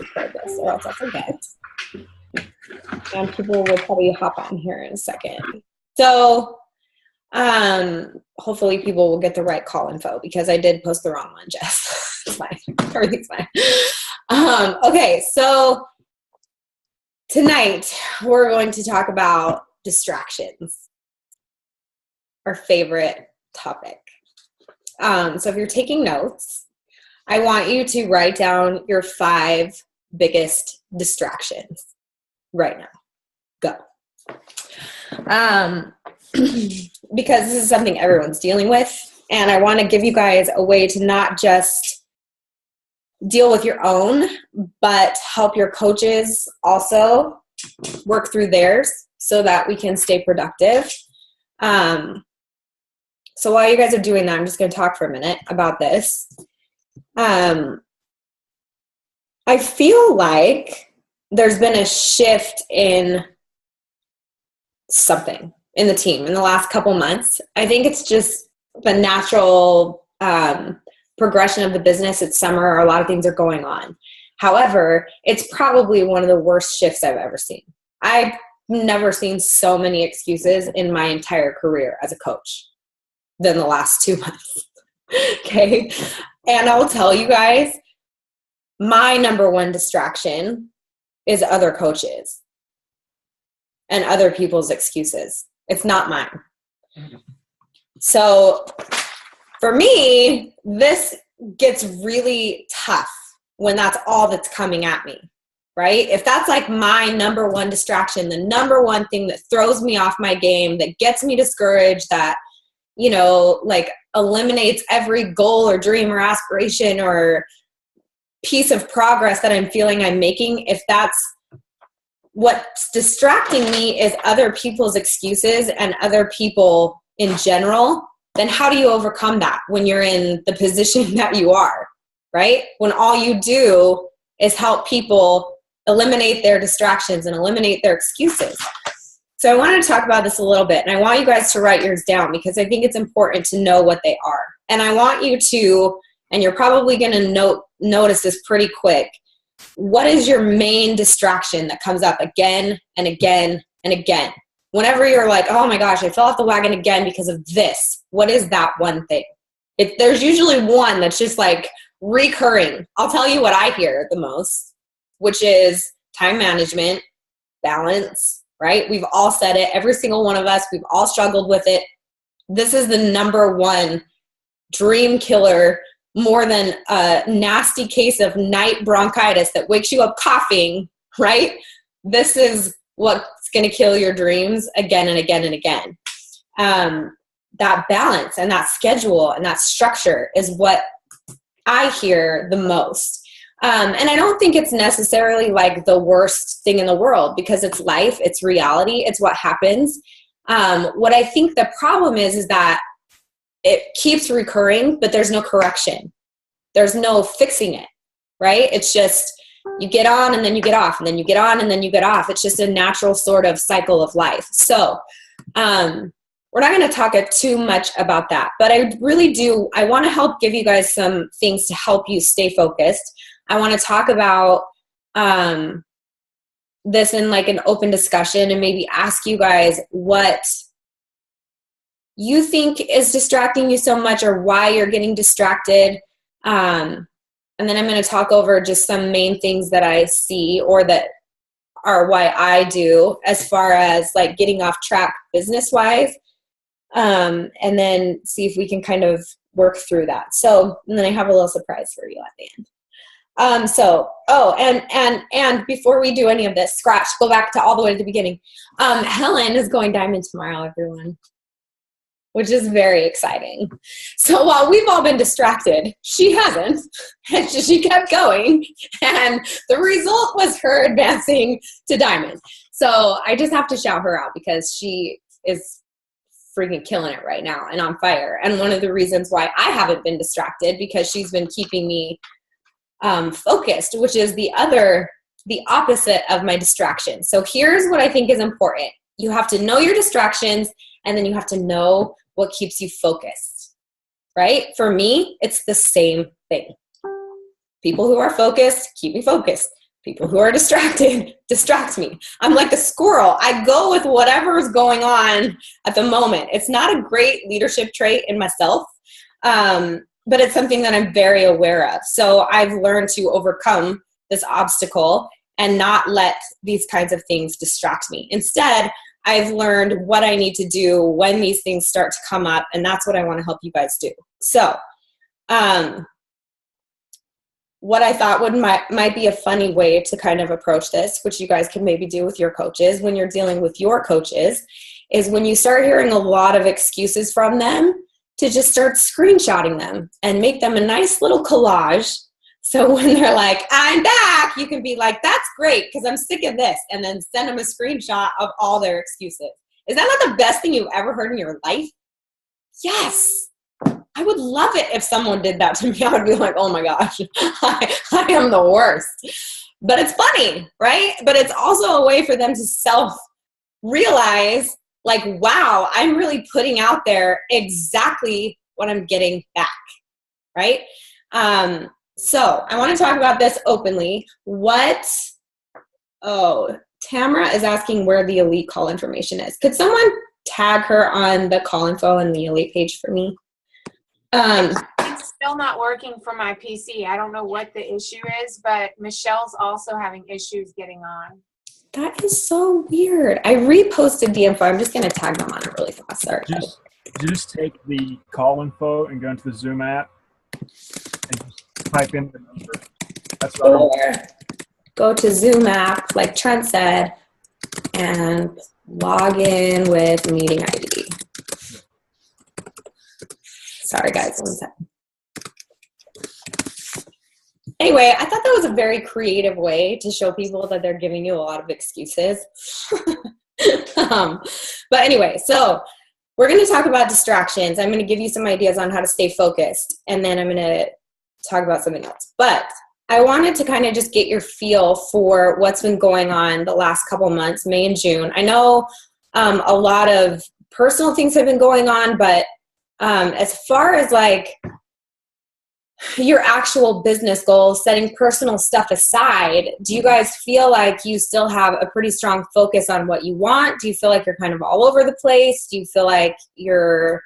record this or else I'll forget. And people will probably hop on here in a second. So hopefully people will get the right call info because I did post the wrong one, Jess. It's fine. Everything's fine. Okay, so tonight we're going to talk about distractions, our favorite topic. So if you're taking notes, I want you to write down your 5 biggest distractions right now. Go. Because this is something everyone's dealing with, and I want to give you guys a way to not just deal with your own, but help your coaches also work through theirs so that we can stay productive. So while you guys are doing that, I'm just going to talk for a minute about this. I feel like there's been a shift in something in the team in the last couple months. I think it's just the natural progression of the business. It's summer, a lot of things are going on. However, it's probably one of the worst shifts I've ever seen. I've never seen so many excuses in my entire career as a coach than the last 2 months. Okay. And I'll tell you guys, my number one distraction is other coaches and other people's excuses. It's not mine. So for me, this gets really tough when that's all that's coming at me, right? If that's like my number one distraction, the number one thing that throws me off my game, that gets me discouraged, that, you know, like eliminates every goal or dream or aspiration or piece of progress that I'm feeling I'm making, if that's what's distracting me is other people's excuses and other people in general, then how do you overcome that when you're in the position that you are, right? When all you do is help people eliminate their distractions and eliminate their excuses. So I wanted to talk about this a little bit, and I want you guys to write yours down because I think it's important to know what they are. And I want you to, and you're probably going to notice this pretty quick, what is your main distraction that comes up again and again and again? Whenever you're like, oh my gosh, I fell off the wagon again because of this, what is that one thing? There's usually one that's just like recurring. I'll tell you what I hear the most, which is time management, balance, right? We've all said it. Every single one of us, we've all struggled with it. This is the number one dream killer, more than a nasty case of night bronchitis that wakes you up coughing, right? This is what's going to kill your dreams again and again and again. That balance and that schedule and that structure is what I hear the most. And I don't think it's necessarily like the worst thing in the world because it's life, it's reality, it's what happens. What I think the problem is that it keeps recurring, but there's no correction. There's no fixing it, right? It's just you get on and then you get off and then you get on and then you get off. It's just a natural sort of cycle of life. So we're not going to talk too much about that, but I really do. I want to help give you guys some things to help you stay focused. I want to talk about this in like an open discussion and maybe ask you guys what you think is distracting you so much or why you're getting distracted. And then I'm going to talk over just some main things that I see or that are why I do as far as like getting off track business-wise. And then see if we can kind of work through that. So, and then I have a little surprise for you at the end. And before we do any of this, go back to all the way to the beginning. Helen is going diamond tomorrow, everyone, which is very exciting. So while we've all been distracted, she hasn't, and she kept going, and the result was her advancing to diamond. So I just have to shout her out because she is freaking killing it right now and on fire. And one of the reasons why I haven't been distracted because she's been keeping me focused, which is the opposite of my distraction. So here's what I think is important. You have to know your distractions, and then you have to know what keeps you focused, right? For me, it's the same thing. People who are focused keep me focused. People who are distracted distract me. I'm like a squirrel. I go with whatever is going on at the moment. It's not a great leadership trait in myself, but it's something that I'm very aware of. So I've learned to overcome this obstacle and not let these kinds of things distract me. Instead, I've learned what I need to do when these things start to come up, and that's what I want to help you guys do. So, what I thought might be a funny way to kind of approach this, which you guys can maybe do with your coaches when you're dealing with your coaches, is when you start hearing a lot of excuses from them, to just start screenshotting them and make them a nice little collage. So when they're like, I'm back, you can be like, that's great because I'm sick of this. And then send them a screenshot of all their excuses. Is that not the best thing you've ever heard in your life? Yes. I would love it if someone did that to me. I would be like, oh my gosh, I am the worst. But it's funny, right? But it's also a way for them to self-realize, like, wow, I'm really putting out there exactly what I'm getting back, right? So I want to talk about this openly. Tamara is asking where the elite call information is. Could someone tag her on the call info and the elite page for me? It's still not working for my PC. I don't know what the issue is, but Michelle's also having issues getting on. That is so weird. I reposted the info. I'm just going to tag them on it really fast. Sorry. Just take the call info and go into the Zoom app and just type in the number. That's what or go to Zoom app, like Trent said, and log in with meeting ID. Sorry, guys. 1 second. Anyway, I thought that was a very creative way to show people that they're giving you a lot of excuses. But anyway, so we're going to talk about distractions. I'm going to give you some ideas on how to stay focused, and then I'm going to talk about something else. But I wanted to kind of just get your feel for what's been going on the last couple months, May and June. I know a lot of personal things have been going on, but as far as like your actual business goals, setting personal stuff aside, do you guys feel like you still have a pretty strong focus on what you want? Do you feel like you're kind of all over the place? Do you feel like you're,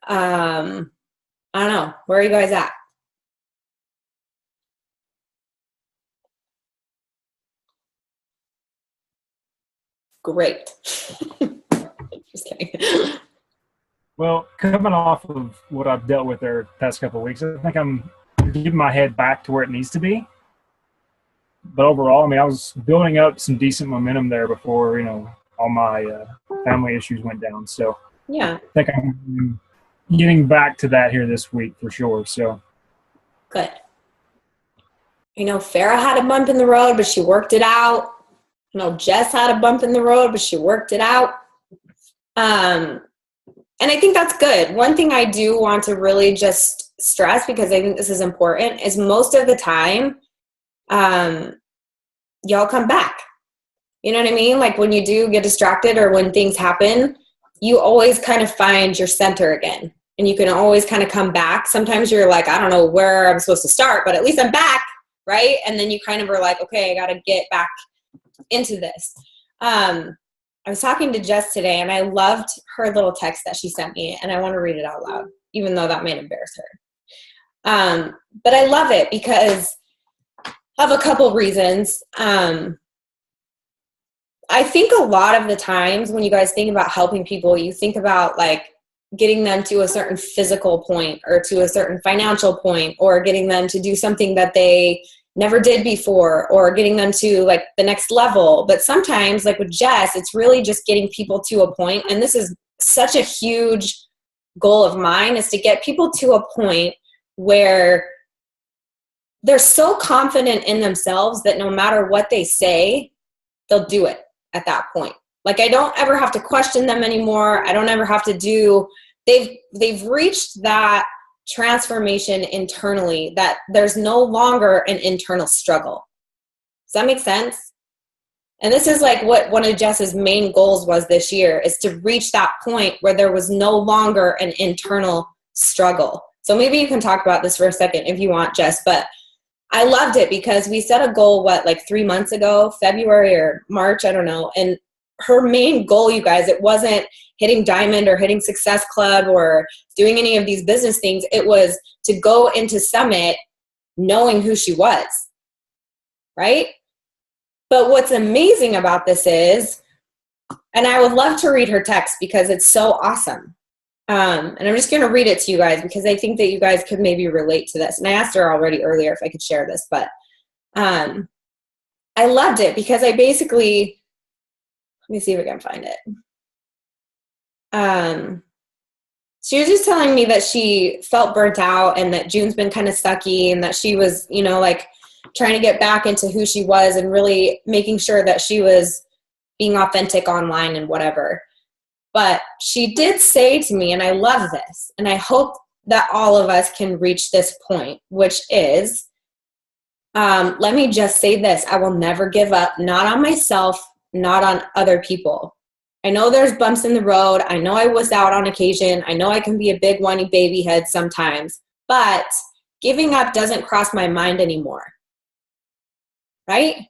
I don't know, where are you guys at? Great. Just kidding. Well, coming off of what I've dealt with there the past couple of weeks, I think I'm getting my head back to where it needs to be. But overall, I mean, I was building up some decent momentum there before, all my family issues went down. So yeah, I think I'm getting back to that here this week for sure. So good. I know Farrah had a bump in the road, but she worked it out. I know Jess had a bump in the road, but she worked it out. And I think that's good. One thing I do want to really just stress, because I think this is important, is most of the time, y'all come back. You know what I mean? Like when you do get distracted or when things happen, you always kind of find your center again. And you can always kind of come back. Sometimes you're like, I don't know where I'm supposed to start, but at least I'm back, right? And then you kind of are like, okay, I got to get back into this. I was talking to Jess today, and I loved her little text that she sent me, and I want to read it out loud, even though that might embarrass her. But I love it because of a couple reasons. I think a lot of the times when you guys think about helping people, you think about like getting them to a certain physical point or to a certain financial point, or getting them to do something that they never did before, or getting them to like the next level. But sometimes, like with Jess, it's really just getting people to a point, and this is such a huge goal of mine, is to get people to a point where they're so confident in themselves that no matter what they say, they'll do it at that point. Like I don't ever have to question them anymore. I don't ever have to do, they've reached that transformation internally that there's no longer an internal struggle. Does that make sense? And this is like what one of Jess's main goals was this year, is to reach that point where there was no longer an internal struggle. So maybe you can talk about this for a second if you want, Jess, but I loved it because we set a goal, like 3 months ago, February or March, I don't know. And her main goal, you guys, it wasn't hitting Diamond or hitting Success Club or doing any of these business things. It was to go into Summit knowing who she was, right? But what's amazing about this is, and I would love to read her text because it's so awesome. And I'm just going to read it to you guys because I think that you guys could maybe relate to this. And I asked her already earlier if I could share this, but I loved it because I basically, let me see if I can find it. She was just telling me that she felt burnt out and that June's been kind of sucky and that she was, like trying to get back into who she was and really making sure that she was being authentic online and whatever. But she did say to me, and I love this, and I hope that all of us can reach this point, which is, let me just say this, I will never give up, not on myself, not on other people. I know there's bumps in the road. I know I was out on occasion. I know I can be a big whiny baby head sometimes, but giving up doesn't cross my mind anymore, right?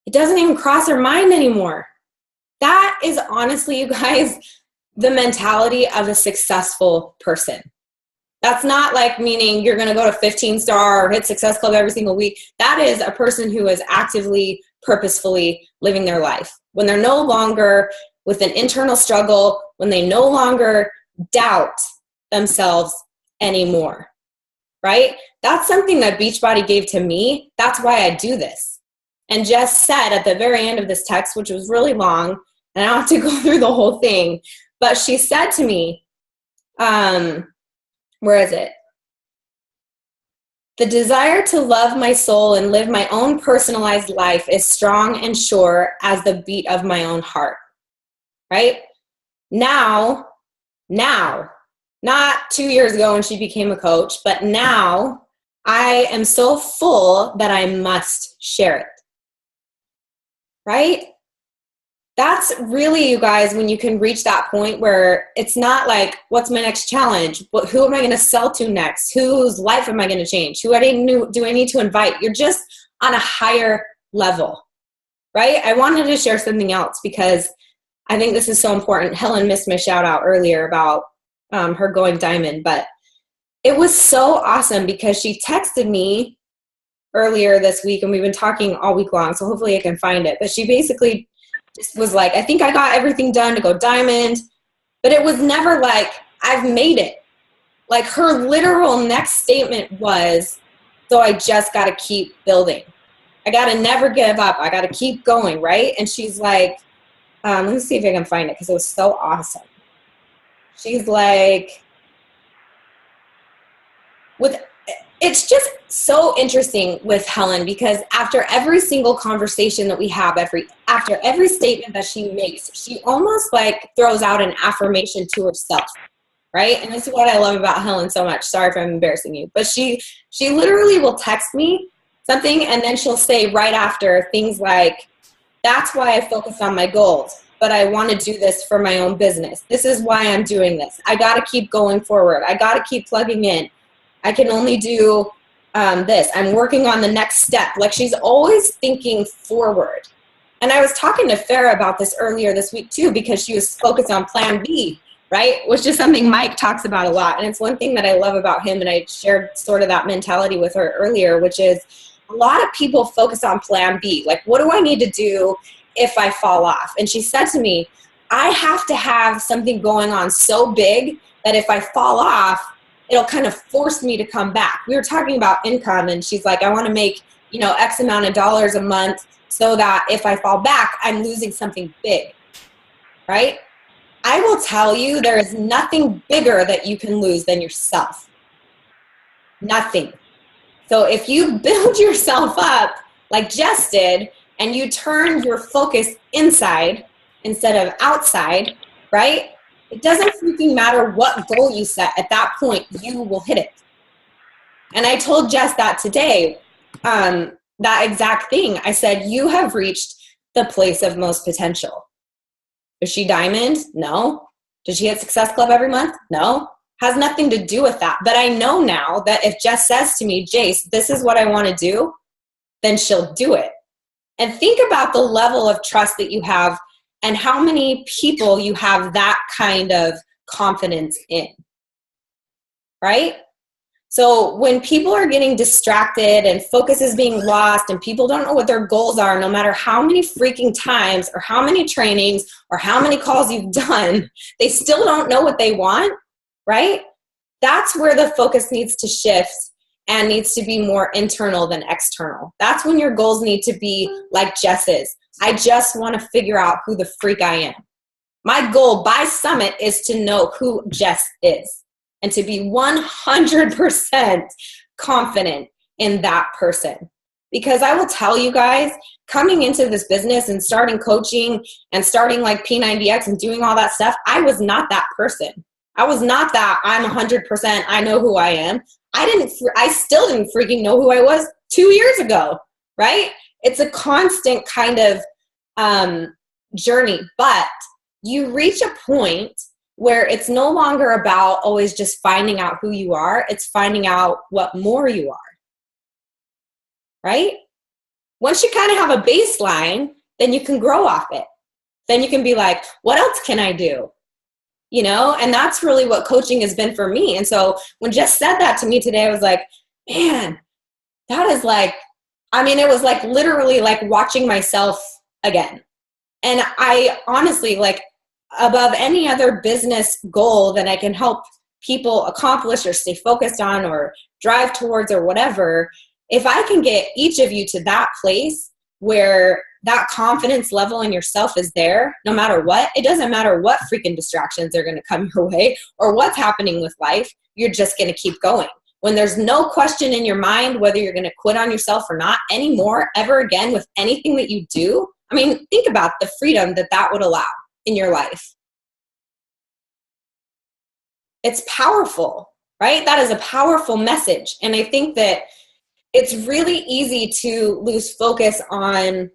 It doesn't even cross her mind anymore. That is honestly, you guys, the mentality of a successful person. That's not like meaning you're going to go to 15-star or hit Success Club every single week. That is a person who is actively, purposefully living their life. When they're no longer with an internal struggle, when they no longer doubt themselves anymore, right? That's something that Beachbody gave to me. That's why I do this. And Jess said at the very end of this text, which was really long, and I don't have to go through the whole thing, but she said to me, where is it? The desire to love my soul and live my own personalized life is strong and sure as the beat of my own heart, right? Now, not 2 years ago when she became a coach, but now I am so full that I must share it, right? That's really, you guys, when you can reach that point where it's not like, what's my next challenge? Who am I going to sell to next? Whose life am I going to change? Who do I need to invite? You're just on a higher level, right? I wanted to share something else because I think this is so important. Helen missed my shout out earlier about her going diamond, but it was so awesome because she texted me earlier this week and we've been talking all week long, so hopefully I can find it. But she basically just was like, I think I got everything done to go diamond, but it was never like, I've made it. Like her literal next statement was, so I just got to keep building. I got to never give up. I got to keep going, right? And she's like, let me see if I can find it because it was so awesome. She's like, it's just so interesting with Helen because after every single conversation that we have, after every statement that she makes, she almost like throws out an affirmation to herself, right? And this is what I love about Helen so much. Sorry if I'm embarrassing you, but she literally will text me something and then she'll say right after things like, that's why I focus on my goals, but I want to do this for my own business. This is why I'm doing this. I got to keep going forward. I got to keep plugging in. I can only do this. I'm working on the next step. Like she's always thinking forward. And I was talking to Farah about this earlier this week too, because she was focused on plan B, right? Which is something Mike talks about a lot. And it's one thing that I love about him. And I shared sort of that mentality with her earlier, which is a lot of people focus on plan B. Like, what do I need to do if I fall off? And she said to me, I have to have something going on so big that if I fall off, it'll kind of force me to come back. We were talking about income and she's like, I want to make, X amount of dollars a month so that if I fall back, I'm losing something big, right? I will tell you, there is nothing bigger that you can lose than yourself. Nothing. So if you build yourself up like Jess did and you turn your focus inside instead of outside, right? It doesn't freaking matter what goal you set. At that point, you will hit it. And I told Jess that today, that exact thing. I said, you have reached the place of most potential. Is she diamond? No. Does she hit Success Club every month? No. has nothing to do with that. But I know now that if Jess says to me, Jace, this is what I want to do, then she'll do it. And think about the level of trust that you have and how many people you have that kind of confidence in, right? So when people are getting distracted and focus is being lost and people don't know what their goals are, no matter how many freaking times or how many trainings or how many calls you've done, they still don't know what they want, right? That's where the focus needs to shift and needs to be more internal than external. That's when your goals need to be like Jess's. I just want to figure out who the freak I am. My goal by Summit is to know who Jess is and to be 100% confident in that person. Because I will tell you guys, coming into this business and starting coaching and starting like P90X and doing all that stuff, I was not that person. I was not that I'm 100%, I know who I am. I still didn't freaking know who I was 2 years ago, right? It's a constant kind of journey, but you reach a point where it's no longer about always just finding out who you are. It's finding out what more you are, right? Once you kind of have a baseline, then you can grow off it. Then you can be like, what else can I do? You know, and that's really what coaching has been for me. And so when Jess said that to me today, I was like, man, that is like, I mean, it was like literally like watching myself again. And I honestly, like, above any other business goal that I can help people accomplish or stay focused on or drive towards or whatever, if I can get each of you to that place where that confidence level in yourself is there, no matter what, it doesn't matter what freaking distractions are going to come your way or what's happening with life, you're just going to keep going. When there's no question in your mind whether you're going to quit on yourself or not anymore, ever again, with anything that you do, I mean, think about the freedom that that would allow in your life. It's powerful, right? That is a powerful message. And I think that it's really easy to lose focus on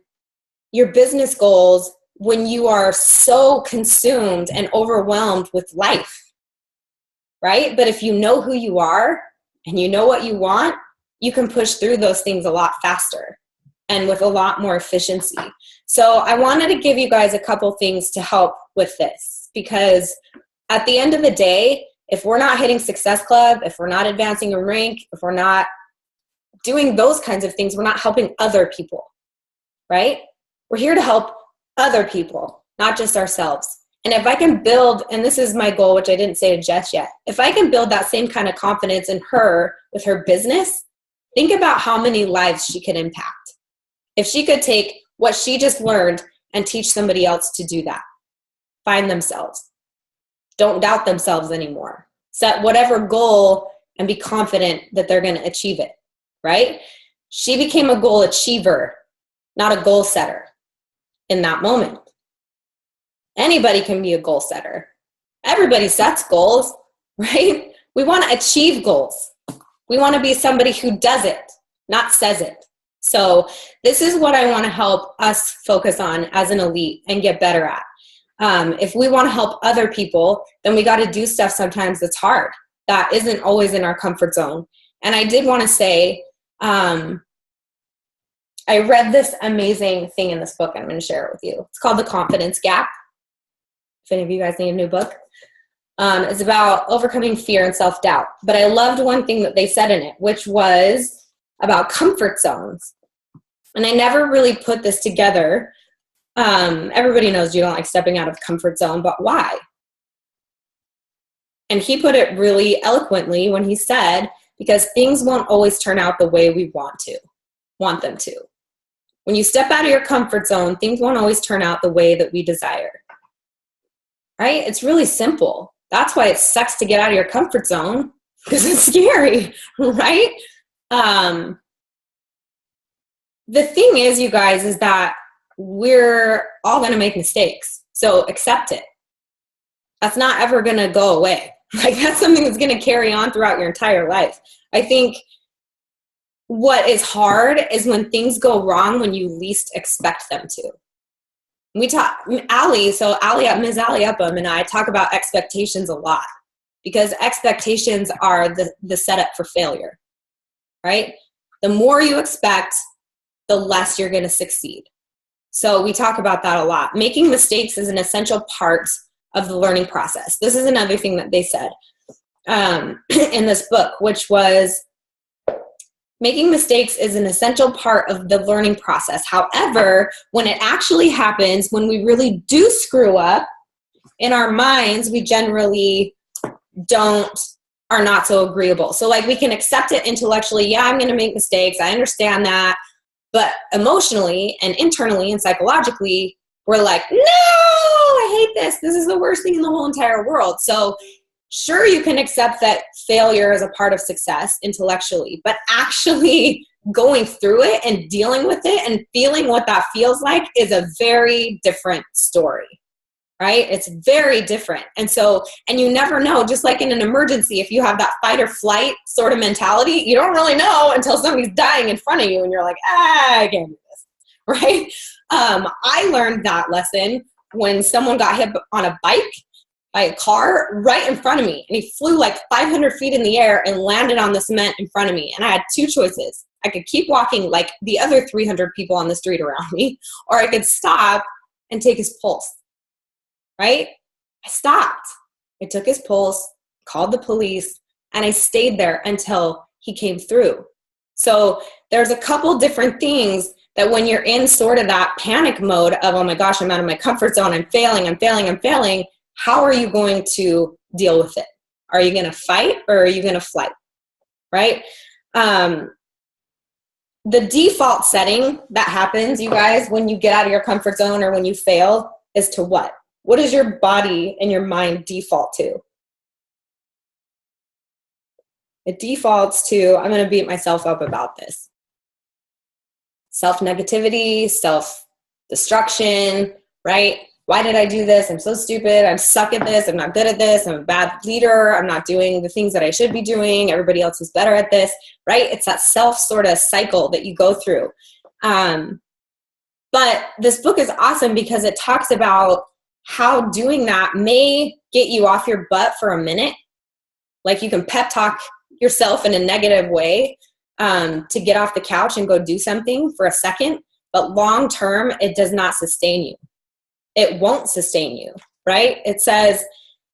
your business goals when you are so consumed and overwhelmed with life, right? But if you know who you are and you know what you want, you can push through those things a lot faster and with a lot more efficiency. So I wanted to give you guys a couple things to help with this, because at the end of the day, if we're not hitting Success Club, if we're not advancing a rank, if we're not doing those kinds of things, we're not helping other people, right? We're here to help other people, not just ourselves. And if I can build, and this is my goal, which I didn't say to Jess yet, if I can build that same kind of confidence in her with her business, think about how many lives she could impact. If she could take what she just learned and teach somebody else to do that, find themselves. Don't doubt themselves anymore. Set whatever goal and be confident that they're going to achieve it, right? She became a goal achiever, not a goal setter in that moment. Anybody can be a goal setter. Everybody sets goals, right? We want to achieve goals. We want to be somebody who does it, not says it. So this is what I want to help us focus on as an elite and get better at. If we want to help other people, then we got to do stuff sometimes that's hard. That isn't always in our comfort zone. And I did want to say, I read this amazing thing in this book. I'm going to share it with you. It's called The Confidence Gap. If any of you guys need a new book. It's about overcoming fear and self-doubt. But I loved one thing that they said in it, which was about comfort zones. And I never really put this together. Everybody knows you don't like stepping out of comfort zone, but why? And he put it really eloquently when he said, because things won't always turn out the way we want them to. When you step out of your comfort zone, things won't always turn out the way that we desire. Right? It's really simple. That's why it sucks to get out of your comfort zone, because it's scary, right? The thing is, you guys, is that we're all going to make mistakes. So accept it. That's not ever going to go away. Like, that's something that's going to carry on throughout your entire life. I think what is hard is when things go wrong when you least expect them to. We talk, Ms. Allie Upham and I talk about expectations a lot, because expectations are the setup for failure, right? The more you expect, the less you're going to succeed. So we talk about that a lot. Making mistakes is an essential part of the learning process. This is another thing that they said in this book, which was making mistakes is an essential part of the learning process. However, when it actually happens, when we really do screw up, in our minds, we generally are not so agreeable. So like we can accept it intellectually. Yeah, I'm going to make mistakes. I understand that. But emotionally and internally and psychologically, we're like, no, I hate this. This is the worst thing in the whole entire world. So sure, you can accept that failure is a part of success intellectually, but actually going through it and dealing with it and feeling what that feels like is a very different story, right? It's very different. And you never know, just like in an emergency, if you have that fight or flight sort of mentality, you don't really know until somebody's dying in front of you and you're like, I can't do this, right? I learned that lesson when someone got hit on a bike by a car right in front of me, and he flew like 500 feet in the air and landed on the cement in front of me. And I had two choices. I could keep walking like the other 300 people on the street around me, or I could stop and take his pulse, right? I stopped. I took his pulse, called the police, and I stayed there until he came through. So there's a couple different things that when you're in sort of that panic mode of, oh my gosh, I'm out of my comfort zone, I'm failing, how are you going to deal with it? Are you going to fight or are you going to flight, right? The default setting that happens, you guys, when you get out of your comfort zone or when you fail is to what? What does your body and your mind default to? It defaults to, I'm going to beat myself up about this. Self-negativity, self-destruction, right? Why did I do this? I'm so stupid. I'm suck at this. I'm not good at this. I'm a bad leader. I'm not doing the things that I should be doing. Everybody else is better at this, right? It's that self sort of cycle that you go through. But this book is awesome because it talks about how doing that may get you off your butt for a minute. Like you can pep talk yourself in a negative way to get off the couch and go do something for a second. But long term, it does not sustain you. It won't sustain you, right? It says,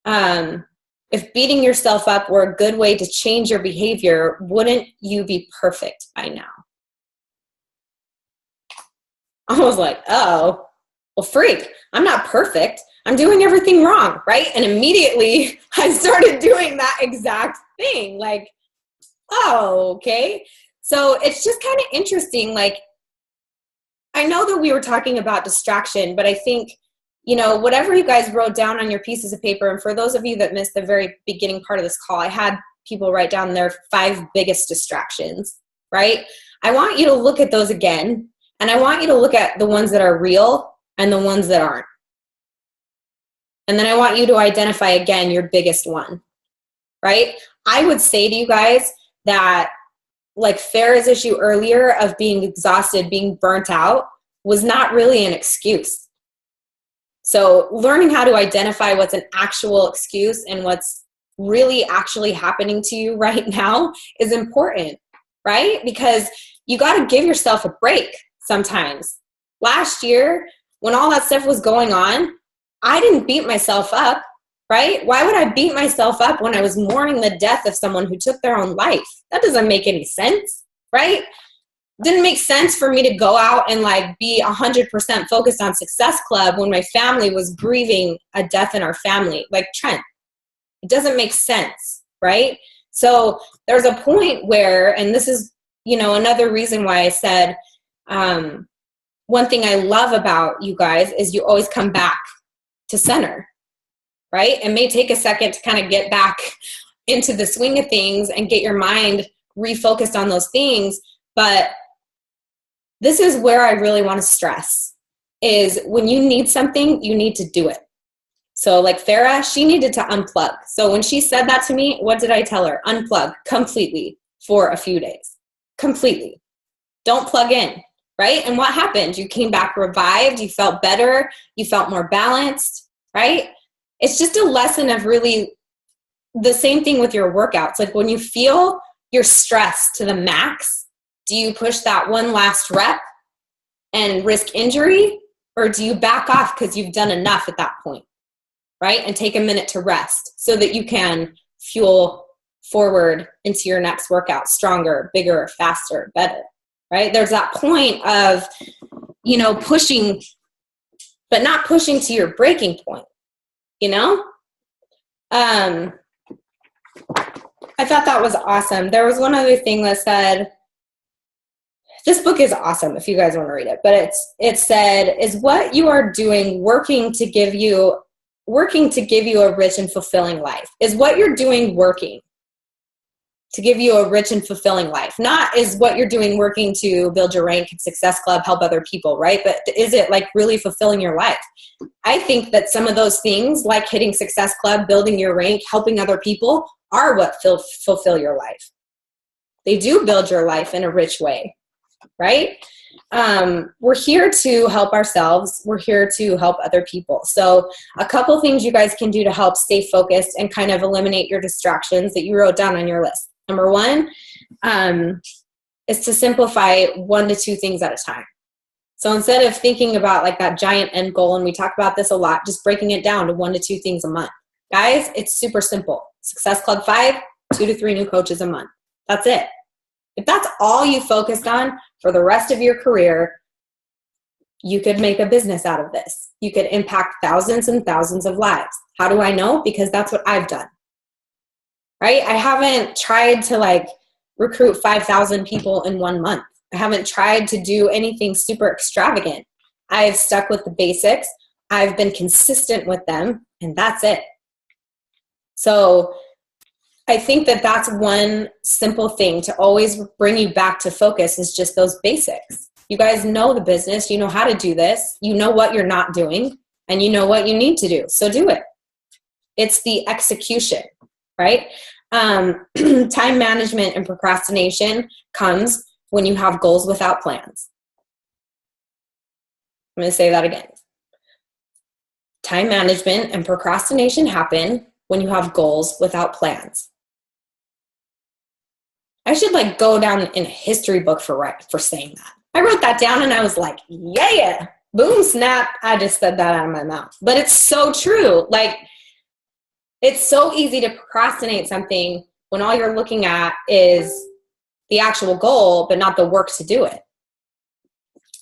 if beating yourself up were a good way to change your behavior, wouldn't you be perfect by now? I was like, oh, well, freak, I'm not perfect. I'm doing everything wrong, right? And immediately I started doing that exact thing. Like, oh, okay. So it's just kind of interesting. Like, I know that we were talking about distraction, but I think, you know, whatever you guys wrote down on your pieces of paper, and for those of you that missed the very beginning part of this call, I had people write down their 5 biggest distractions, right? I want you to look at those again, and I want you to look at the ones that are real and the ones that aren't. And then I want you to identify again your biggest one, right? I would say to you guys that, like Farah's issue earlier of being exhausted, being burnt out, was not really an excuse. So learning how to identify what's an actual excuse and what's really actually happening to you right now is important, right? Because you got to give yourself a break sometimes. Last year, when all that stuff was going on, I didn't beat myself up, right? Why would I beat myself up when I was mourning the death of someone who took their own life? That doesn't make any sense, right? Didn't make sense for me to go out and like be 100% focused on Success Club when my family was grieving a death in our family, like Trent. It doesn't make sense, right? So there's a point where, and this is, you know, another reason why I said, one thing I love about you guys is you always come back to center, right? It may take a second to kind of get back into the swing of things and get your mind refocused on those things, but this is where I really want to stress is when you need something, you need to do it. So like Farah, she needed to unplug. So when she said that to me, what did I tell her? Unplug completely for a few days. Completely. Don't plug in, right? And what happened? You came back revived. You felt better. You felt more balanced, right? It's just a lesson of really the same thing with your workouts. Like when you feel your stress to the max, do you push that one last rep and risk injury, or do you back off because you've done enough at that point, right? And take a minute to rest so that you can fuel forward into your next workout stronger, bigger, faster, better, right? There's that point of, you know, pushing, but not pushing to your breaking point, you know? I thought that was awesome. There was one other thing that said, this book is awesome if you guys want to read it, but it said, is what you are doing working to give you a rich and fulfilling life? Is what you're doing working to give you a rich and fulfilling life? Not is what you're doing working to build your rank at Success Club, help other people, right? But is it like really fulfilling your life? I think that some of those things, like hitting Success Club, building your rank, helping other people, are what fulfill your life. They do build your life in a rich way, right? We're here to help ourselves. We're here to help other people. So a couple things you guys can do to help stay focused and kind of eliminate your distractions that you wrote down on your list. Number one is to simplify 1 to 2 things at a time. So instead of thinking about like that giant end goal, and we talk about this a lot, just breaking it down to 1 to 2 things a month. Guys, it's super simple. Success Club 5, 2 to 3 new coaches a month. That's it. If that's all you focused on for the rest of your career, you could make a business out of this. You could impact thousands and thousands of lives. How do I know? Because that's what I've done, right? I haven't tried to like recruit 5,000 people in 1 month. I haven't tried to do anything super extravagant. I've stuck with the basics. I've been consistent with them, and that's it. So I think that that's one simple thing to always bring you back to focus, is just those basics. You guys know the business. You know how to do this. You know what you're not doing, and you know what you need to do. So do it. It's the execution, right? Time management and procrastination comes when you have goals without plans. I'm going to say that again. Time management and procrastination happen when you have goals without plans. I should like go down in a history book for saying that. I wrote that down and I was like, yeah, boom, snap. I just said that out of my mouth. But it's so true. Like, it's so easy to procrastinate something when all you're looking at is the actual goal, but not the work to do it.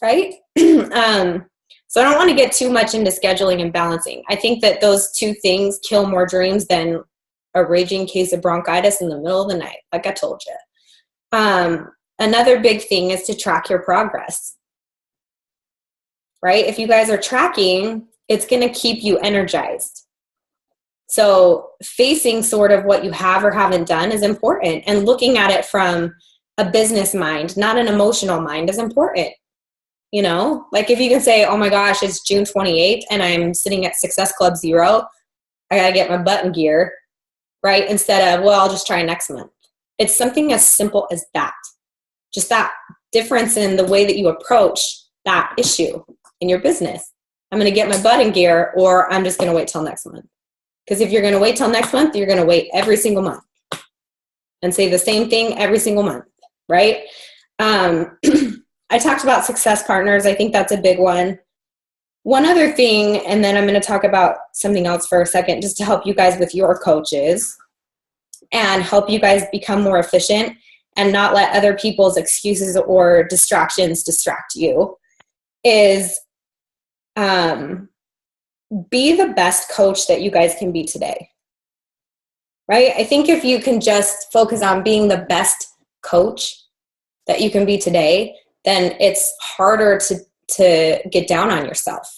Right? So I don't want to get too much into scheduling and balancing. I think that those 2 things kill more dreams than a raging case of bronchitis in the middle of the night, like I told you. Another big thing is to track your progress, right? If you guys are tracking, it's going to keep you energized. So facing sort of what you have or haven't done is important, and looking at it from a business mind, not an emotional mind, is important. You know, like if you can say, oh my gosh, it's June 28th and I'm sitting at Success Club 0, I got to get my butt in gear, right? Instead of, well, I'll just try next month. It's something as simple as that. Just that difference in the way that you approach that issue in your business. I'm going to get my butt in gear, or I'm just going to wait till next month. Because if you're going to wait till next month, you're going to wait every single month and say the same thing every single month, right? I talked about success partners. I think that's a big one. One other thing, and then I'm going to talk about something else for a second, just to help you guys with your coaches and help you guys become more efficient and not let other people's excuses or distractions distract you, is be the best coach that you guys can be today, right? I think if you can just focus on being the best coach that you can be today, then it's harder to get down on yourself.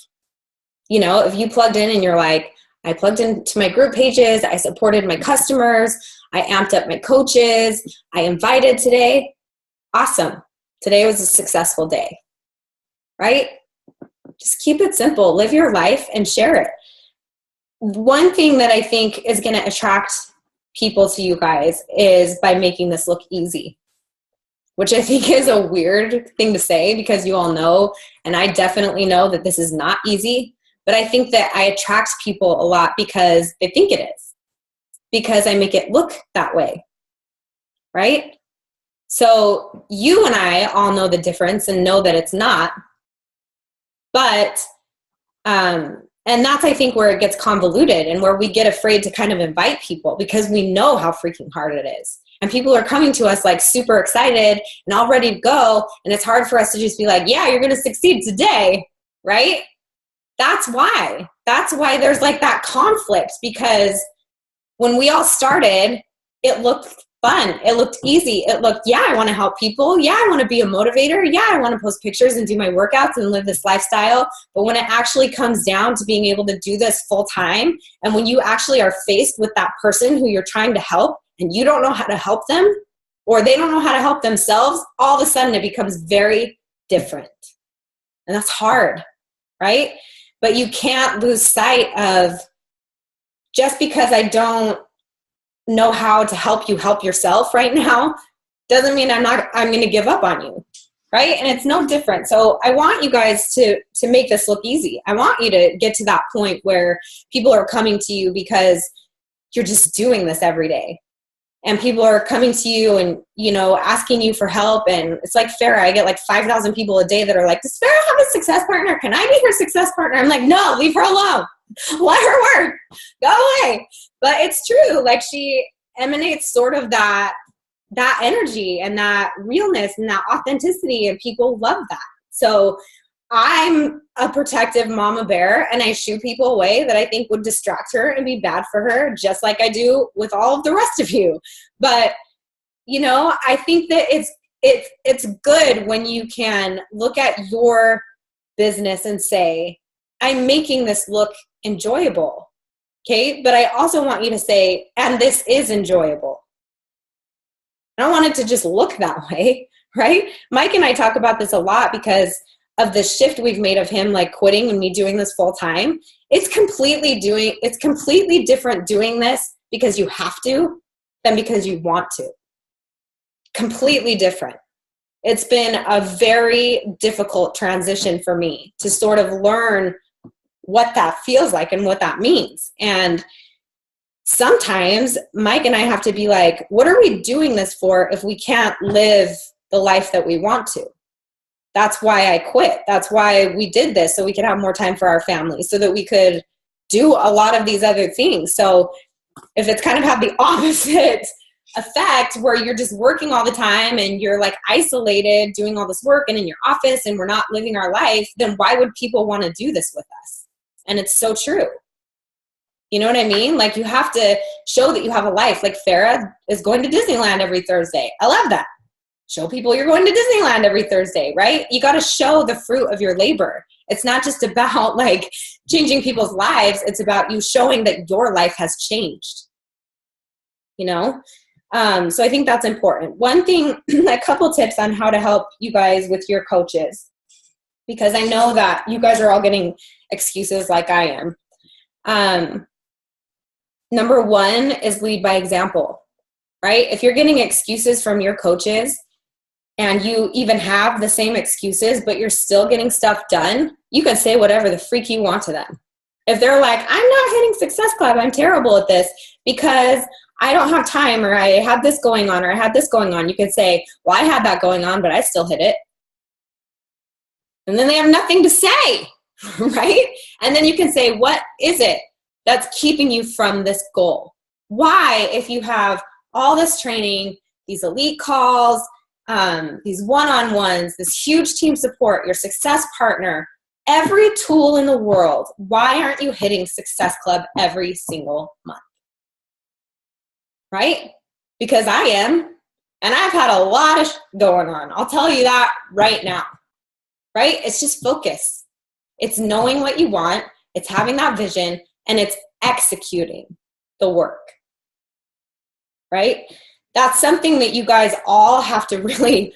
You know, if you plugged in and you're like, I plugged into my group pages, I supported my customers, I amped up my coaches, I invited today, awesome. Today was a successful day, right? Just keep it simple. Live your life and share it. One thing that I think is going to attract people to you guys is by making this look easy, which I think is a weird thing to say because you all know, and I definitely know that this is not easy, but I think that I attract people a lot because they think it is. because I make it look that way, right? So you and I all know the difference and know that it's not. But, and that's, I think, where it gets convoluted and where we get afraid to kind of invite people because we know how freaking hard it is. And people are coming to us like super excited and all ready to go. And it's hard for us to just be like, yeah, you're going to succeed today, right? That's why there's like that conflict, because when we all started, it looked fun. It looked easy. It looked, yeah, I want to help people. Yeah, I want to be a motivator. Yeah, I want to post pictures and do my workouts and live this lifestyle. But when it actually comes down to being able to do this full time, and when you actually are faced with that person who you're trying to help and you don't know how to help them, or they don't know how to help themselves, all of a sudden it becomes very different. And that's hard, right? But you can't lose sight of, just because I don't know how to help you help yourself right now doesn't mean I'm going to give up on you, right? And it's no different. So I want you guys to make this look easy. I want you to get to that point where people are coming to you because you're just doing this every day. And people are coming to you and, you know, asking you for help. And it's like Farah, I get like 5,000 people a day that are like, does Farah have a success partner? Can I be her success partner? I'm like, no, leave her alone. Let her work. Go away. But it's true. Like, she emanates sort of that energy and that realness and that authenticity, and people love that. So I'm a protective mama bear, and I shoo people away that I think would distract her and be bad for her, just like I do with all of the rest of you. But, you know, I think that it's good when you can look at your business and say, I'm making this look enjoyable. Okay. But I also want you to say, and this is enjoyable. I don't want it to just look that way, right? Mike and I talk about this a lot because of the shift we've made of him like quitting and me doing this full time. It's completely different doing this because you have to than because you want to. Completely different. It's been a very difficult transition for me to sort of learn what that feels like and what that means. And sometimes Mike and I have to be like, what are we doing this for if we can't live the life that we want to? That's why I quit. That's why we did this, so we could have more time for our family, so that we could do a lot of these other things. So if it's kind of have the opposite effect where you're just working all the time and you're like isolated doing all this work and in your office and we're not living our life, then why would people want to do this with us? And it's so true. You know what I mean? Like, you have to show that you have a life. Like, Farah is going to Disneyland every Thursday. I love that. Show people you're going to Disneyland every Thursday, right? You got to show the fruit of your labor. It's not just about like changing people's lives. It's about you showing that your life has changed, you know? So I think that's important. One thing, a couple tips on how to help you guys with your coaches, because I know that you guys are all getting excuses like I am. Number one is lead by example, right? If you're getting excuses from your coaches, and you even have the same excuses, but you're still getting stuff done, you can say whatever the freak you want to them. If they're like, I'm not hitting Success Club, I'm terrible at this because I don't have time, or I have this going on, or I had this going on, you can say, well, I had that going on, but I still hit it. And then they have nothing to say, right? And then you can say, what is it that's keeping you from this goal? Why, if you have all this training, these elite calls, these one-on-ones, this huge team support, your success partner, every tool in the world, why aren't you hitting Success Club every single month? Right? Because I am, and I've had a lot of going on. I'll tell you that right now. Right? It's just focus. It's knowing what you want. It's having that vision, and it's executing the work. Right? That's something that you guys all have to really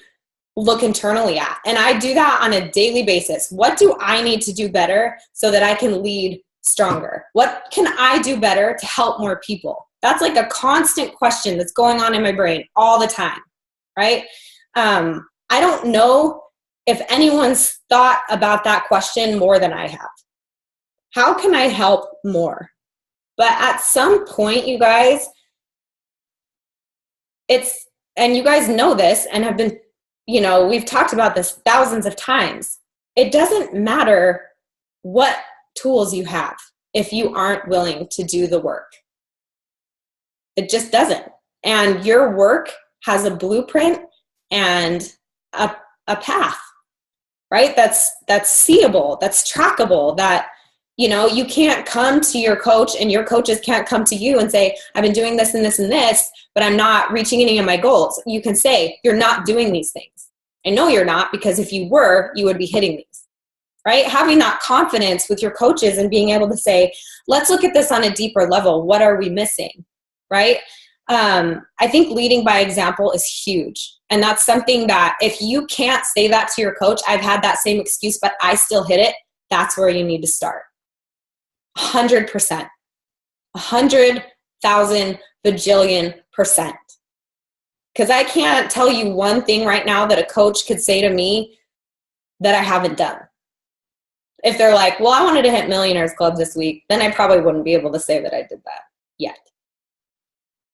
look internally at. And I do that on a daily basis. What do I need to do better so that I can lead stronger? What can I do better to help more people? That's like a constant question that's going on in my brain all the time, right? I don't know if anyone's thought about that question more than I have. How can I help more? But at some point, you guys, and you guys know this and have been, we've talked about this thousands of times. It doesn't matter what tools you have if you aren't willing to do the work. It just doesn't. And your work has a blueprint and a path, right? That's seeable, that's trackable, that, you can't come to your coach and your coaches can't come to you and say, I've been doing this and this and this, but I'm not reaching any of my goals. You can say, you're not doing these things. I know you're not, because if you were, you would be hitting these, right? Having that confidence with your coaches and being able to say, let's look at this on a deeper level. What are we missing, right? I think leading by example is huge. And that's something that if you can't say that to your coach, I've had that same excuse, but I still hit it. That's where you need to start. 100%, 100,000 bajillion%. Because I can't tell you one thing right now that a coach could say to me that I haven't done. If they're like, well, I wanted to hit Millionaires Club this week, then I probably wouldn't be able to say that I did that yet.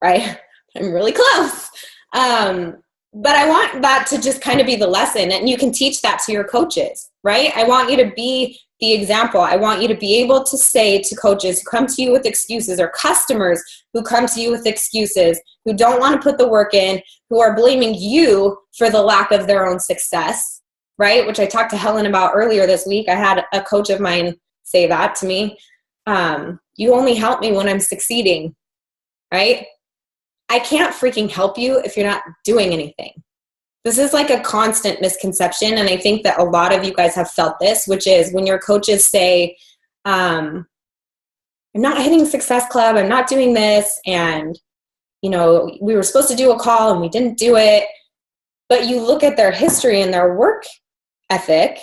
Right? I'm really close. But I want that to just kind of be the lesson, and you can teach that to your coaches, right? I want you to be the example. I want you to be able to say to coaches who come to you with excuses, or customers who come to you with excuses, who don't want to put the work in, who are blaming you for the lack of their own success, right? Which I talked to Helen about earlier this week. I had a coach of mine say that to me. You only help me when I'm succeeding, right? I can't freaking help you if you're not doing anything. This is like a constant misconception. And I think that a lot of you guys have felt this, which is when your coaches say, I'm not hitting Success Club, I'm not doing this. And, we were supposed to do a call and we didn't do it. But you look at their history and their work ethic,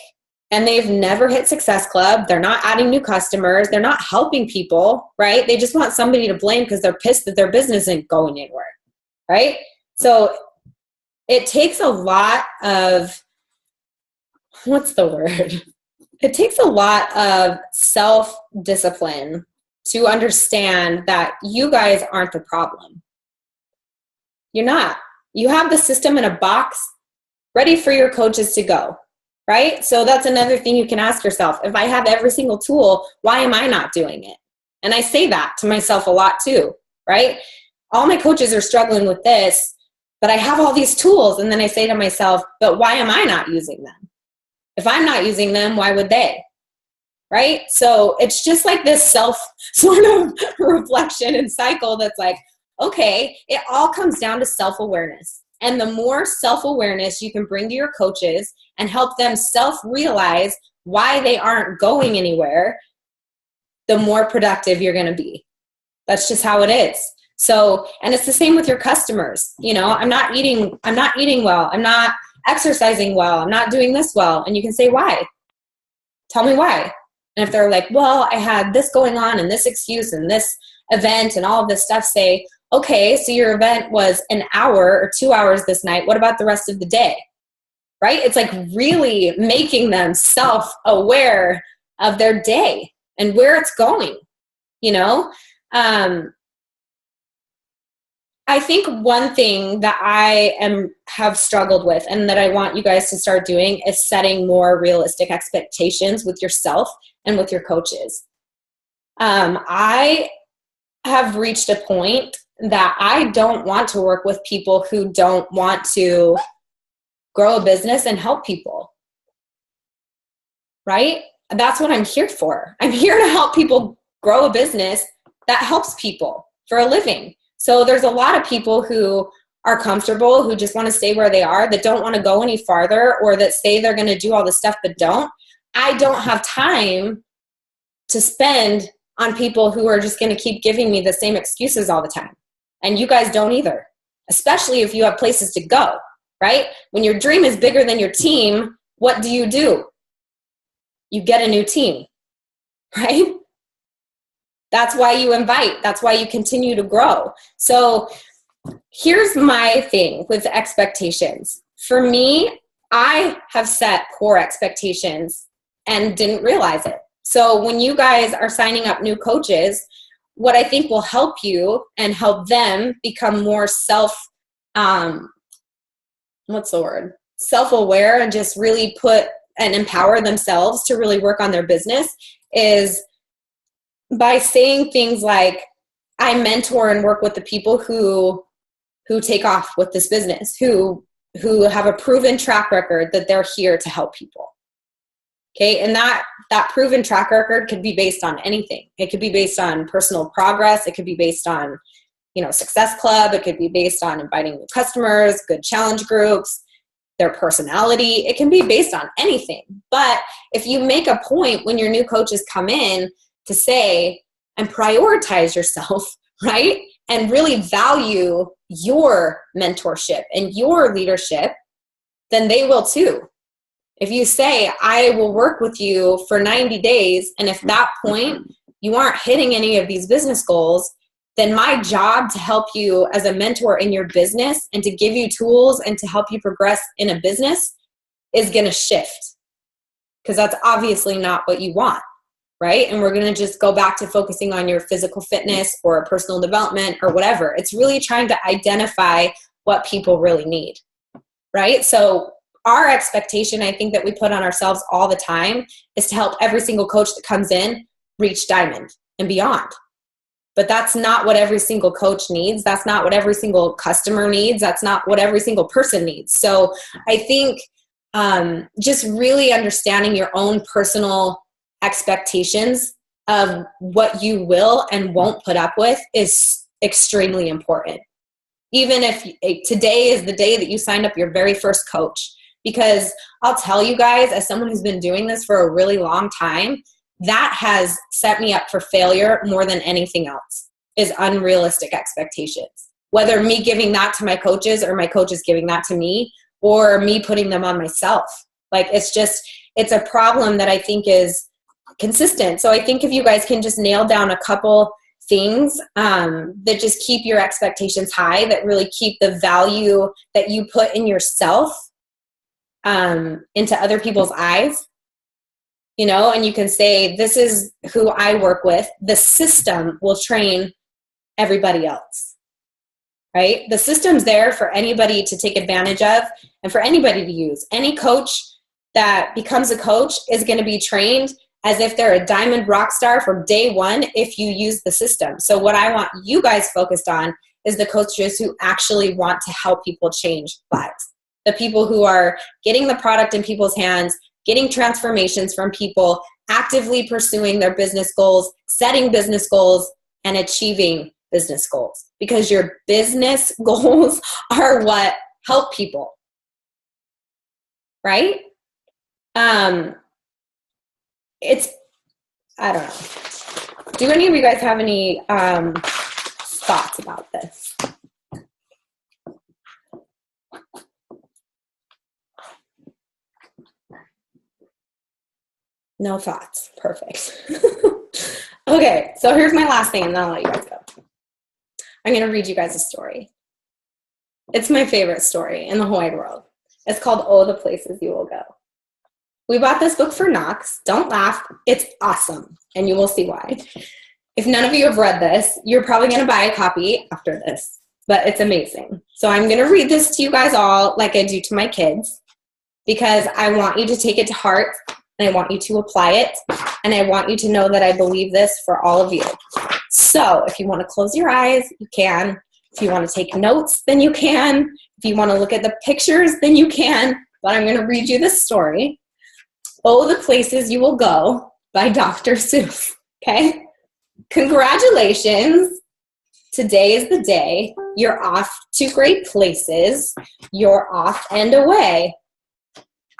and they've never hit Success Club. They're not adding new customers. They're not helping people, right? They just want somebody to blame because they're pissed that their business isn't going anywhere, right? So it takes a lot of, It takes a lot of self-discipline to understand that you guys aren't the problem. You're not. You have the system in a box ready for your coaches to go. Right? So that's another thing you can ask yourself. If I have every single tool, why am I not doing it? And I say that to myself a lot too, right? All my coaches are struggling with this, but I have all these tools. And then I say to myself, but why am I not using them? If I'm not using them, why would they? Right? So it's just like this self sort of reflection and cycle that's like, okay, it all comes down to self-awareness. And the more self-awareness you can bring to your coaches and help them self-realize why they aren't going anywhere, the more productive you're going to be. That's just how it is. So, and it's the same with your customers. I'm not eating well. I'm not exercising well. I'm not doing this well. And you can say, why? Tell me why. And if they're like, well, I had this going on and this excuse and this event and all of this stuff, say, okay, so your event was an hour or 2 hours this night. What about the rest of the day? Right? It's like really making them self-aware of their day and where it's going, I think one thing that I have struggled with and that I want you guys to start doing is setting more realistic expectations with yourself and with your coaches. I have reached a point that I don't want to work with people who don't want to grow a business and help people, right? That's what I'm here for. I'm here to help people grow a business that helps people for a living. So there's a lot of people who are comfortable, who just want to stay where they are, that don't want to go any farther, or that say they're going to do all the stuff but don't. I don't have time to spend on people who are just going to keep giving me the same excuses all the time. And you guys don't either, especially if you have places to go, right? When your dream is bigger than your team, what do? You get a new team, right? That's why you invite. That's why you continue to grow. So here's my thing with expectations. For me, I have set poor expectations and didn't realize it. So when you guys are signing up new coaches, what I think will help you and help them become more what's the word? Self-aware and just really put and empower themselves to really work on their business is by saying things like, I mentor and work with the people who take off with this business, who have a proven track record that they're here to help people. Okay. And that proven track record could be based on anything. It could be based on personal progress. It could be based on, Success Club. It could be based on inviting new customers, good challenge groups, their personality. It can be based on anything. But if you make a point when your new coaches come in to say and prioritize yourself, right? And really value your mentorship and your leadership, then they will too. If you say, I will work with you for 90 days, and if that point you aren't hitting any of these business goals, then my job to help you as a mentor in your business and to give you tools and to help you progress in a business is going to shift, because that's obviously not what you want, right? And we're going to just go back to focusing on your physical fitness or personal development or whatever. It's really trying to identify what people really need, right? So our expectation, I think, that we put on ourselves all the time is to help every single coach that comes in reach diamond and beyond. But that's not what every single coach needs. That's not what every single customer needs. That's not what every single person needs. So I think just really understanding your own personal expectations of what you will and won't put up with is extremely important. Even if today is the day that you signed up your very first coach, because I'll tell you guys, as someone who's been doing this for a really long time, that has set me up for failure more than anything else, is unrealistic expectations. Whether me giving that to my coaches or my coaches giving that to me, or me putting them on myself. Like, it's a problem that I think is consistent. So I think if you guys can just nail down a couple things that just keep your expectations high, that really keep the value that you put in yourself into other people's eyes, and you can say, this is who I work with. The system will train everybody else, right? The system's there for anybody to take advantage of and for anybody to use. Any coach that becomes a coach is going to be trained as if they're a diamond rock star from day one if you use the system. So what I want you guys focused on is the coaches who actually want to help people change lives. The people who are getting the product in people's hands, getting transformations from people, actively pursuing their business goals, setting business goals, and achieving business goals. Because your business goals are what help people, right? I don't know. Do any of you guys have any thoughts about this? No thoughts. Perfect. Okay, so here's my last thing, and then I'll let you guys go. I'm going to read you guys a story. It's my favorite story in the whole wide world. It's called Oh, the Places You Will Go. We bought this book for Knox. Don't laugh. It's awesome, and you will see why. If none of you have read this, you're probably going to buy a copy after this, but it's amazing. So I'm going to read this to you guys all like I do to my kids, because I want you to take it to heart, and I want you to apply it, and I want you to know that I believe this for all of you. So if you want to close your eyes, you can. If you want to take notes, then you can. If you want to look at the pictures, then you can. But I'm going to read you this story. Oh, the Places You Will Go by Dr. Seuss. Okay? Congratulations. Today is the day. You're off to great places. You're off and away.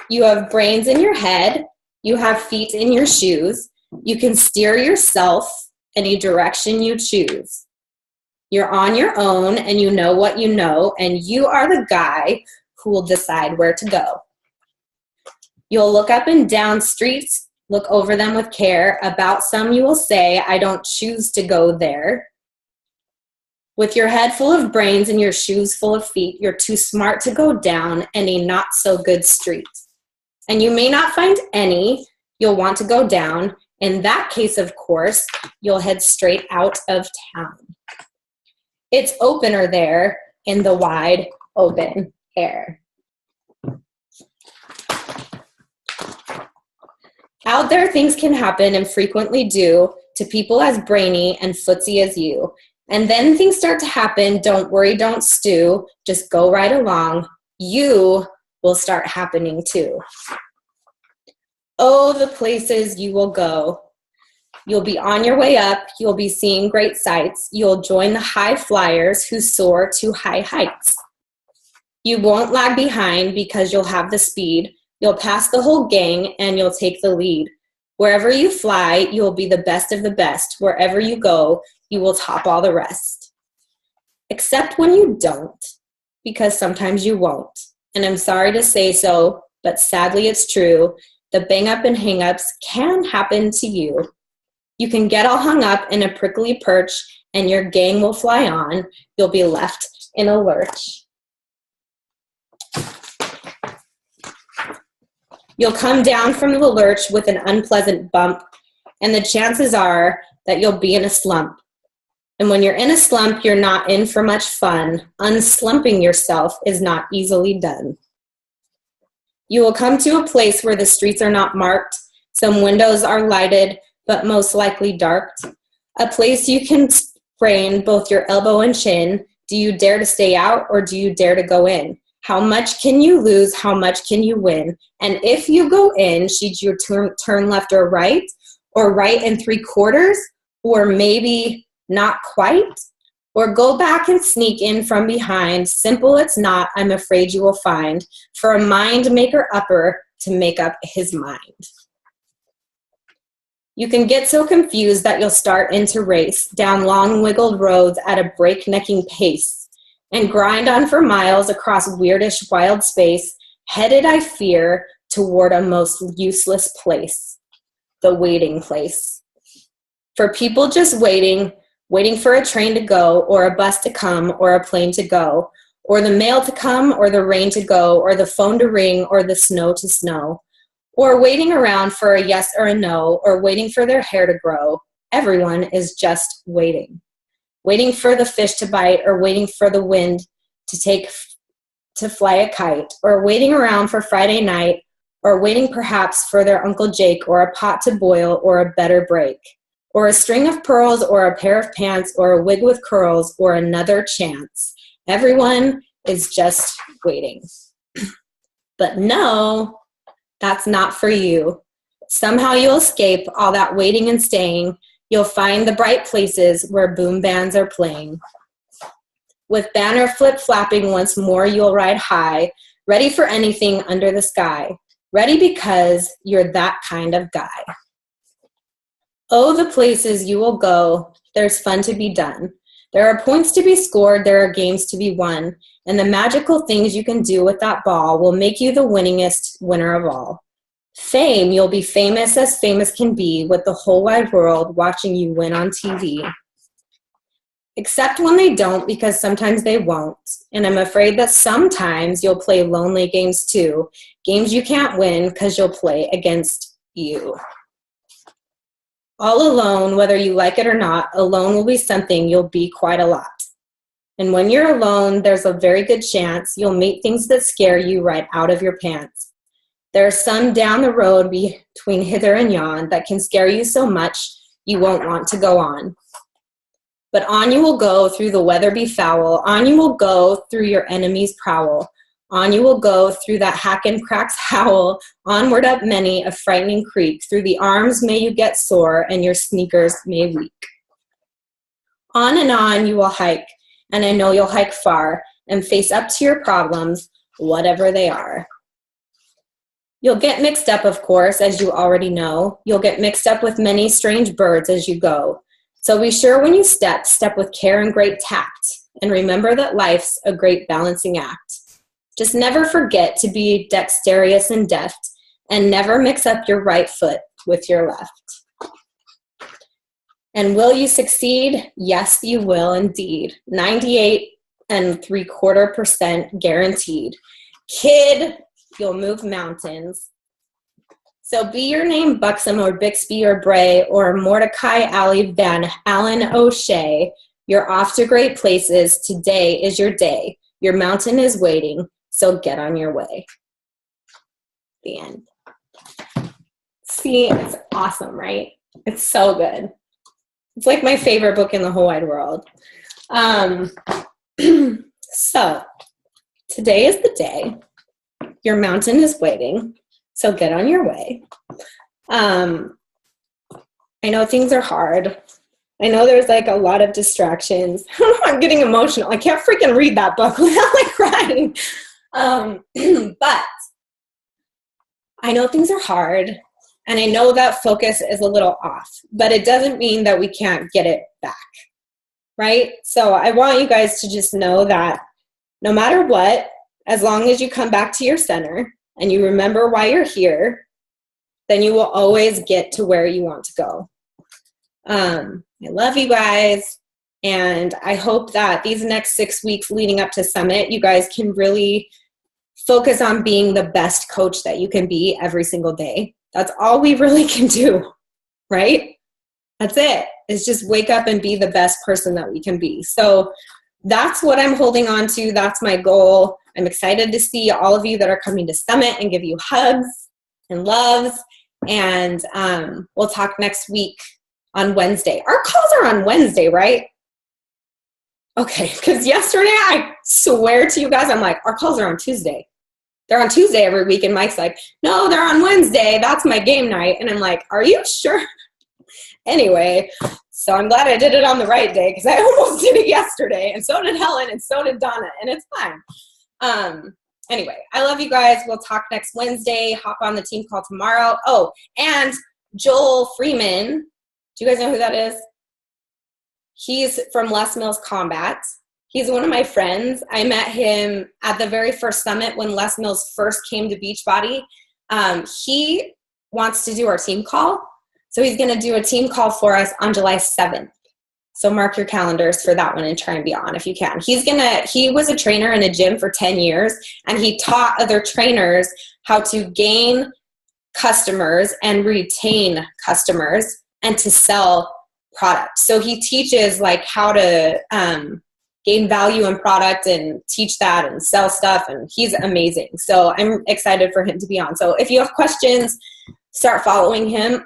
You have brains in your head. You have feet in your shoes. You can steer yourself any direction you choose. You're on your own, and you know what you know, and you are the guy who will decide where to go. You'll look up and down streets, look over them with care. About some you will say, I don't choose to go there. With your head full of brains and your shoes full of feet, you're too smart to go down any not-so-good street. And you may not find any you'll want to go down. In that case, of course, you'll head straight out of town. It's opener there in the wide, open air. Out there, things can happen and frequently do to people as brainy and footsy as you. And then things start to happen. Don't worry, don't stew. Just go right along. You will start happening too. Oh, the places you will go. You'll be on your way up. You'll be seeing great sights. You'll join the high flyers who soar to high heights. You won't lag behind because you'll have the speed. You'll pass the whole gang and you'll take the lead. Wherever you fly, you'll be the best of the best. Wherever you go, you will top all the rest. Except when you don't, because sometimes you won't. And I'm sorry to say so, but sadly it's true. The bang up and hang ups can happen to you. You can get all hung up in a prickly perch and your gang will fly on. You'll be left in a lurch. You'll come down from the lurch with an unpleasant bump, and the chances are that you'll be in a slump. And when you're in a slump, you're not in for much fun. Unslumping yourself is not easily done. You will come to a place where the streets are not marked. Some windows are lighted, but most likely darked. A place you can sprain both your elbow and chin. Do you dare to stay out or do you dare to go in? How much can you lose? How much can you win? And if you go in, should you turn left or right and 3/4, or maybe not quite? Or go back and sneak in from behind? Simple it's not, I'm afraid you will find, for a mind maker upper to make up his mind. You can get so confused that you'll start into race down long wiggled roads at a breaknecking pace and grind on for miles across weirdish wild space, headed, I fear, toward a most useless place, the waiting place. For people just waiting for a train to go, or a bus to come, or a plane to go, or the mail to come, or the rain to go, or the phone to ring, or the snow to snow, or waiting around for a yes or a no, or waiting for their hair to grow. Everyone is just waiting. Waiting for the fish to bite, or waiting for the wind to fly a kite, or waiting around for Friday night, or waiting perhaps for their Uncle Jake, or a pot to boil, or a better break, or a string of pearls, or a pair of pants, or a wig with curls, or another chance. Everyone is just waiting. But no, that's not for you. Somehow you'll escape all that waiting and staying. You'll find the bright places where boom bands are playing. With banner flip-flapping once more, you'll ride high, ready for anything under the sky. Ready because you're that kind of guy. Oh, the places you will go, there's fun to be done. There are points to be scored, there are games to be won, and the magical things you can do with that ball will make you the winningest winner of all. Fame, you'll be famous as famous can be, with the whole wide world watching you win on TV. Except when they don't, because sometimes they won't. And I'm afraid that sometimes you'll play lonely games too. Games you can't win because you'll play against you. All alone, whether you like it or not, alone will be something you'll be quite a lot. And when you're alone, there's a very good chance you'll meet things that scare you right out of your pants. There are some down the road between hither and yon that can scare you so much you won't want to go on. But on you will go through the weather be foul. On you will go through your enemy's prowl. On you will go through that hack and cracks howl. Onward up many a frightening creek. Through the arms may you get sore, and your sneakers may weak. On and on you will hike, and I know you'll hike far, and face up to your problems, whatever they are. You'll get mixed up, of course, as you already know. You'll get mixed up with many strange birds as you go. So be sure when you step with care and great tact, and remember that life's a great balancing act. Just never forget to be dexterous and deft, and never mix up your right foot with your left. And will you succeed? Yes, you will indeed. 98.75% guaranteed. Kid, you'll move mountains. So be your name Buxom or Bixby or Bray or Mordecai Ali Van Allen O'Shea. You're off to great places. Today is your day. Your mountain is waiting, so get on your way. The end. See, it's awesome, right? It's so good. It's like my favorite book in the whole wide world. So today is the day. Your mountain is waiting, so get on your way. I know things are hard. I know there's like a lot of distractions. I'm getting emotional. I can't freaking read that book without like crying. But I know things are hard, and I know that focus is a little off, but it doesn't mean that we can't get it back, right? So I want you guys to just know that no matter what, as long as you come back to your center and you remember why you're here, then you will always get to where you want to go. I love you guys, and I hope that these next 6 weeks leading up to Summit, you guys can really focus on being the best coach that you can be every single day. That's all we really can do, right? That's it. It's just wake up and be the best person that we can be. So that's what I'm holding on to. That's my goal. I'm excited to see all of you that are coming to Summit and give you hugs and loves. And we'll talk next week on Wednesday. Our calls are on Wednesday, right? Okay, because yesterday, I swear to you guys, I'm like, our calls are on Tuesday. They're on Tuesday every week, and Mike's like, no, they're on Wednesday. That's my game night. And I'm like, are you sure? Anyway, so I'm glad I did it on the right day, because I almost did it yesterday, and so did Helen, and so did Donna, and it's fine. Anyway, I love you guys. We'll talk next Wednesday. Hop on the team call tomorrow. Oh, and Joel Freeman, do you guys know who that is? He's from Les Mills Combat. He's one of my friends. I met him at the very first summit when Les Mills first came to Beachbody. He wants to do our team call. So he's going to do a team call for us on July 7th. So mark your calendars for that one and try and be on if you can. He was a trainer in a gym for 10 years, and he taught other trainers how to gain customers and retain customers and to sell products. So he teaches like how to gain value in product and teach that and sell stuff, and he's amazing. So I'm excited for him to be on. So if you have questions, start following him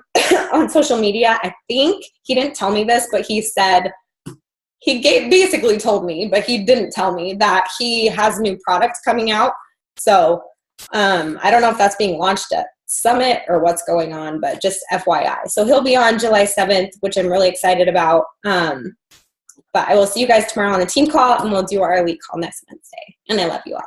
on social media. I think he didn't tell me this, but he said basically told me, but he didn't tell me that he has new products coming out. So I don't know if that's being launched at Summit or what's going on, but just FYI. So he'll be on July 7th, which I'm really excited about. But I will see you guys tomorrow on the team call, and we'll do our elite call next Wednesday. And I love you all.